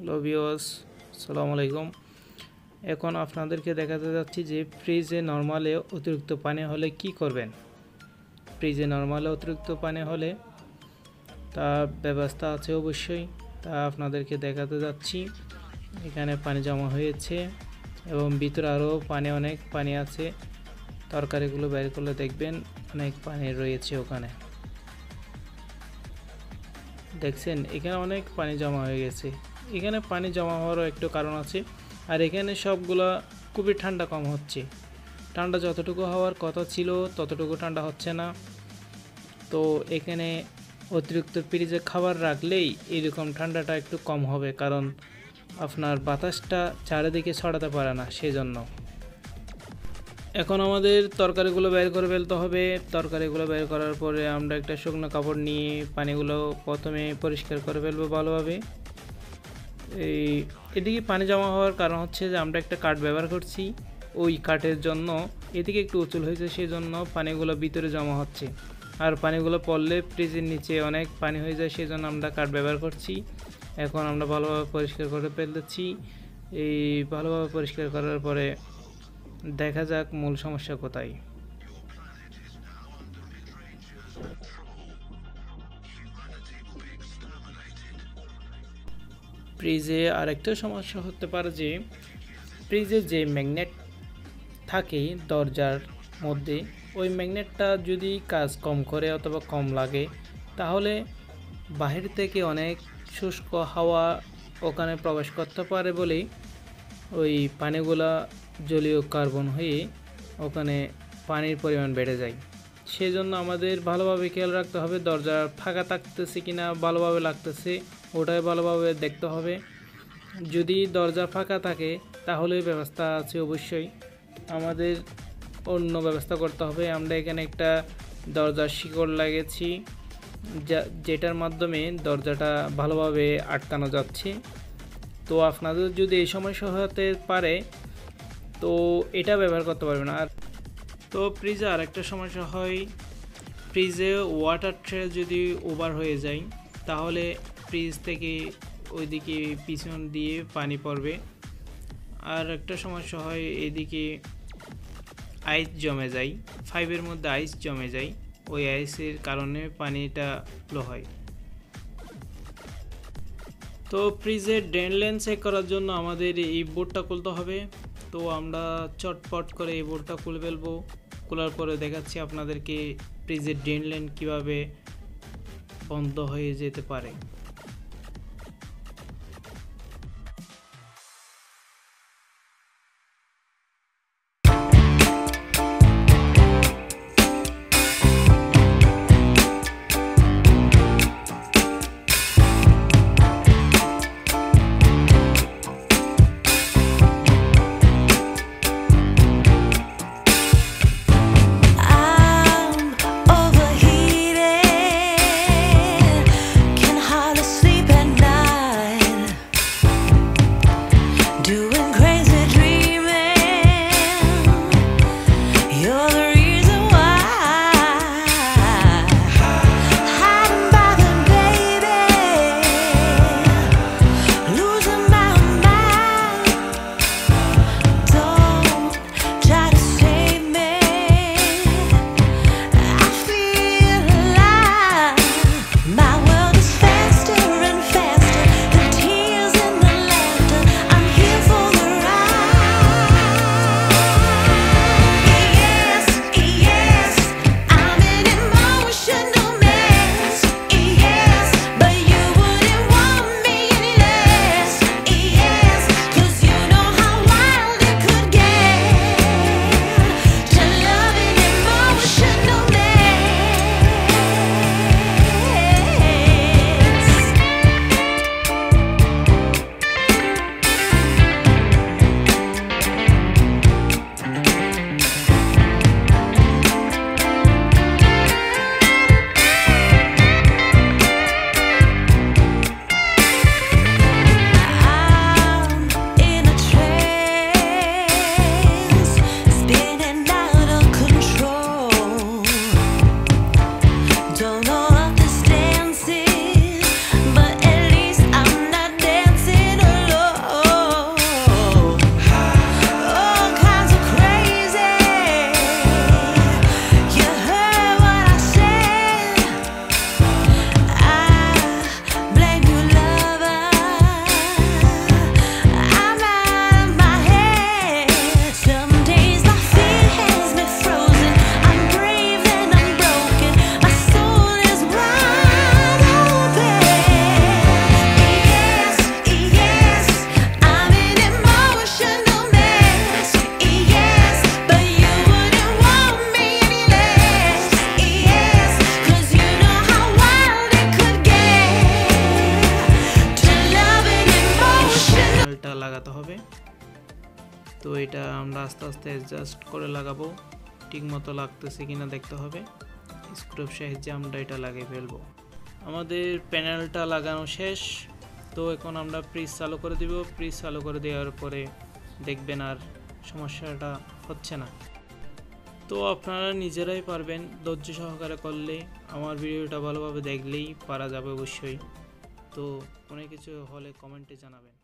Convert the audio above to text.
Hello viewers, আসসালামু আলাইকুম। এখন আপনাদেরকে দেখাতে যাচ্ছি যে ফ্রিজে নরমালে অতিরিক্ত পানি হলে কি করবেন। ফ্রিজে নরমালে অতিরিক্ত পানি হলে তা ব্যবস্থা আছে অবশ্যই, তা আপনাদেরকে দেখাতে যাচ্ছি। এখানে পানি জমা হয়েছে এবং ভিতরে আরও অনেক পানি আছে। তরকারিগুলো বের করলে দেখবেন অনেক পানি রয়েছে ওখানে। দেখছেন এখানে অনেক পানি জমা হয়ে গেছে। এখানে পানি জমা হওয়ারও একটু কারণ আছে, আর এখানে সবগুলা খুবই ঠান্ডা কম হচ্ছে। ঠান্ডা যতটুকু হওয়ার কথা ছিল ততটুকু ঠান্ডা হচ্ছে না। তো এখানে অতিরিক্ত ফ্রিজে খাবার রাখলেই এরকম ঠান্ডাটা একটু কম হবে, কারণ আপনার বাতাসটা চারিদিকে ছড়াতে পারে না, সেজন্য। এখন আমাদের তরকারিগুলো বের করে ফেলতে হবে। তরকারিগুলো বের করার পরে আমরা একটা শুকনো কাপড় নিয়ে পানিগুলো প্রথমে পরিষ্কার করে ফেলবো ভালোভাবে। এদিকে পানি জমা হওয়ার কারণ হচ্ছে যে আমরা একটা কাঠ ব্যবহার করছি, ওই কাঠের জন্য এদিকে একটু উঁচুল হয়েছে, সেই জন্য পানিগুলো ভিতরে জমা হচ্ছে। আর পানিগুলো পড়লে ফ্রিজের নিচে অনেক পানি হয়ে যায়, সেই জন্য আমরা কাঠ ব্যবহার করছি। এখন আমরা ভালোভাবে পরিষ্কার করে ফেলতেছি। ভালোভাবে পরিষ্কার করার পরে দেখা যাক মূল সমস্যা কোথায়। ফ্রিজে আরেকটা সমস্যা হতে পারে যে ফ্রিজে যে ম্যাগনেট থাকে দরজার মধ্যে, ওই ম্যাগনেটটা যদি কাজ কম করে অথবা কম লাগে, তাহলে বাহির থেকে অনেক শুষ্ক হাওয়া ওখানে প্রবেশ করতে পারে বলে ওই পানিগুলা জলীয় কার্বন হয়ে ওখানে পানির পরিমাণ বেড়ে যায়। সেজন্য আমাদের ভালোভাবে খেয়াল রাখতে হবে দরজা ফাঁকা থাকতেছে কিনা, ভালোভাবে লাগতেছে ওটাই ভালোভাবে দেখতে হবে। যদি দরজা ফাঁকা থাকে তাহলে ব্যবস্থা আছে অবশ্যই, আমাদের অন্য ব্যবস্থা করতে হবে। আমরা এখানে একটা দরজার শিকড় লাগিয়েছি, যেটার মাধ্যমে দরজাটা ভালোভাবে আটকানো যাচ্ছে। তো আপনাদের যদি এই সমস্যা হতে পারে তো এটা ব্যবহার করতে পারবেন। আর তো ফ্রিজে আরেকটা সমস্যা হয়, ফ্রিজে ওয়াটার ট্রে যদি ওভার হয়ে যায় তাহলে ফ্রিজ থেকে ওইদিকে পিছন দিয়ে পানি পড়বে। আর একটা সমস্যা হয়, এদিকে আইস জমে যায়, ফাইভের মধ্যে আইস জমে যায়, ওই আইসের কারণে পানিটা ফ্লো হয়। তো ফ্রিজের ড্রেন লাইন চেক করার জন্য আমাদের এই বোর্ডটা খুলতে হবে। তো আমরা চটপট করে এই বোর্ডটা খুলে ফেলবো। খোলার পরে দেখাচ্ছি আপনাদেরকে ফ্রিজের ড্রেন লাইন কীভাবে বন্ধ হয়ে যেতে পারে। I'm overheated, can hardly লাগাতে হবে। তো এটা আমরা আস্তে আস্তে অ্যাডজাস্ট করে লাগাবো, ঠিক মতো লাগতেছে কিনা দেখতে হবে। স্ক্রুর সাহায্যে আমরা এটা লাগিয়ে ফেলবো। আমাদের প্যানেলটা লাগানো শেষ। তো এখন আমরা প্রিজ চালু করে দিব। প্রিজ চালু করে দেওয়ার পরে দেখবেন আর সমস্যাটা হচ্ছে না। তো আপনারা নিজেরাই পারবেন, ধৈর্য সহকারে করলে, আমার ভিডিওটা ভালোভাবে দেখলেই পারা যাবে অবশ্যই। তো কোনো কিছু হলে কমেন্টে জানাবেন।